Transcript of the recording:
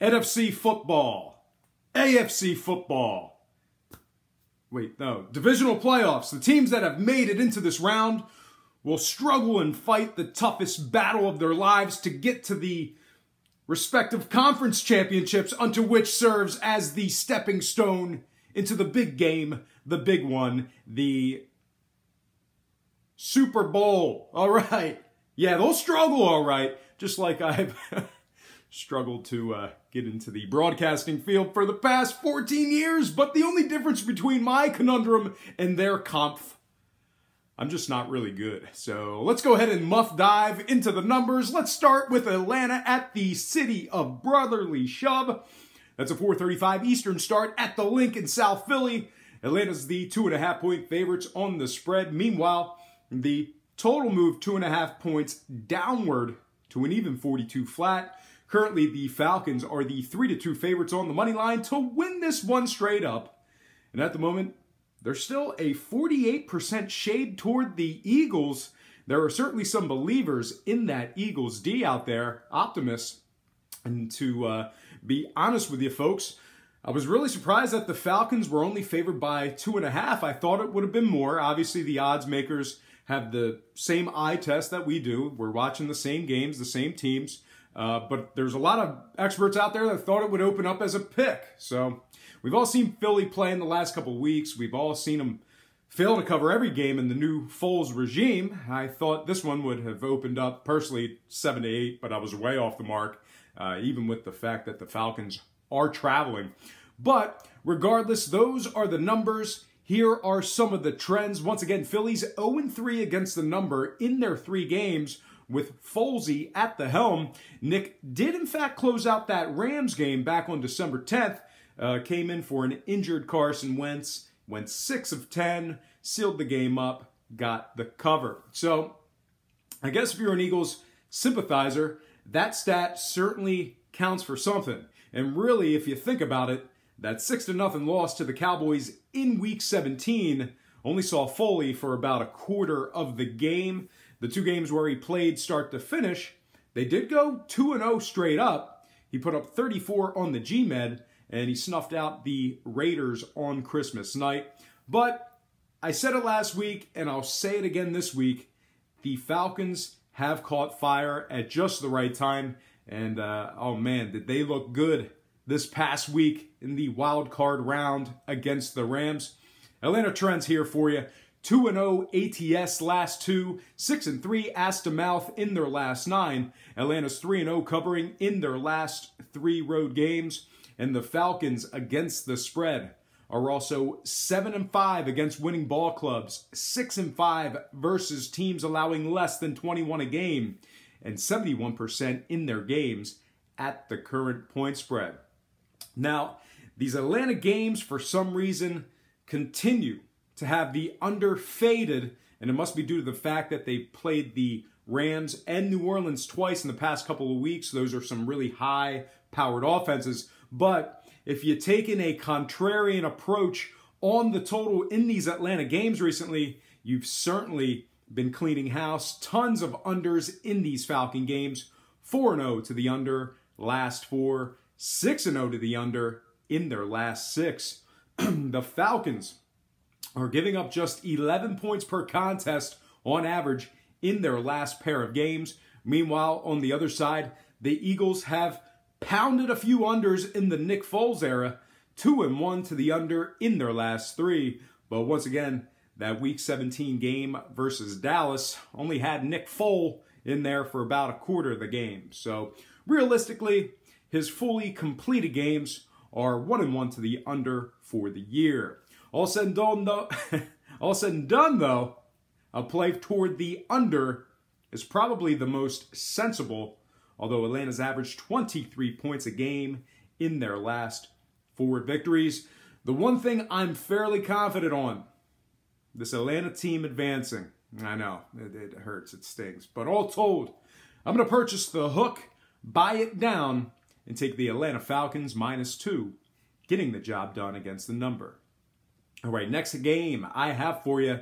NFC football, AFC football. Wait, no. Divisional playoffs. The teams that have made it into this round will struggle and fight the toughest battle of their lives to get to the respective conference championships, unto which serves as the stepping stone into the big game, the big one, the Super Bowl. All right. Yeah, they'll struggle, all right. Just like I've struggled to get into the broadcasting field for the past 14 years. But the only difference between my conundrum and their conf, I'm just not really good. So let's go ahead and muff dive into the numbers. Let's start with Atlanta at the City of Brotherly Shove. That's a 4:35 Eastern start at the Link in South Philly. Atlanta's the 2.5-point favorites on the spread. Meanwhile, the total moved 2.5 points downward to an even 42 flat. Currently, the Falcons are the 3-2 favorites on the money line to win this one straight up. And at the moment, there's still a 48% shade toward the Eagles. There are certainly some believers in that Eagles D out there, optimists. And to be honest with you folks, I was really surprised that the Falcons were only favored by 2.5. I thought it would have been more. Obviously, the odds makers have the same eye test that we do. We're watching the same games, the same teams. But there's a lot of experts out there that thought it would open up as a pick. So we've all seen Philly play in the last couple of weeks. We've all seen them fail to cover every game in the new Foles regime. I thought this one would have opened up, personally, 7-8, but I was way off the mark, even with the fact that the Falcons are traveling. But regardless, those are the numbers. Here are some of the trends. Once again, Philly's 0-3 against the number in their 3 games with Folesy at the helm. Nick did, in fact, close out that Rams game back on December 10th. Came in for an injured Carson Wentz. Went 6 of 10. Sealed the game up. Got the cover. So, I guess if you're an Eagles sympathizer, that stat certainly counts for something. And really, if you think about it, that 6-0 loss to the Cowboys in Week 17 only saw Foley for about a quarter of the game. The 2 games where he played start to finish, they did go 2-0 straight up. He put up 34 on the GMed, and he snuffed out the Raiders on Christmas night. But I said it last week, and I'll say it again this week. The Falcons have caught fire at just the right time. And, oh man, did they look good this past week in the wild card round against the Rams. Atlanta trends here for you. 2-0 ATS last 2, 6-3 ass to mouth in their last 9. Atlanta's 3-0 covering in their last 3 road games. And the Falcons against the spread are also 7-5 against winning ball clubs, 6-5 versus teams allowing less than 21 a game, and 71% in their games at the current point spread. Now, these Atlanta games, for some reason, continue to have the under faded, and it must be due to the fact that they played the Rams and New Orleans twice in the past couple of weeks. Those are some really high-powered offenses. But if you take in a contrarian approach on the total in these Atlanta games recently, you've certainly been cleaning house. Tons of unders in these Falcon games. 4-0 to the under, last 4. 6-0 to the under in their last 6. The Falcons are giving up just 11 points per contest on average in their last pair of games. Meanwhile, on the other side, the Eagles have pounded a few unders in the Nick Foles era. 2-1 to the under in their last 3. But once again, that Week 17 game versus Dallas only had Nick Foles in there for about a quarter of the game. So realistically, his fully completed games are 1-1 to the under for the year. All said and done, though, a play toward the under is probably the most sensible, although Atlanta's averaged 23 points a game in their last 4 victories. The one thing I'm fairly confident on, this Atlanta team advancing. I know, it hurts, it stings. But all told, I'm going to purchase the hook, buy it down, and take the Atlanta Falcons -2, getting the job done against the number. All right, next game I have for you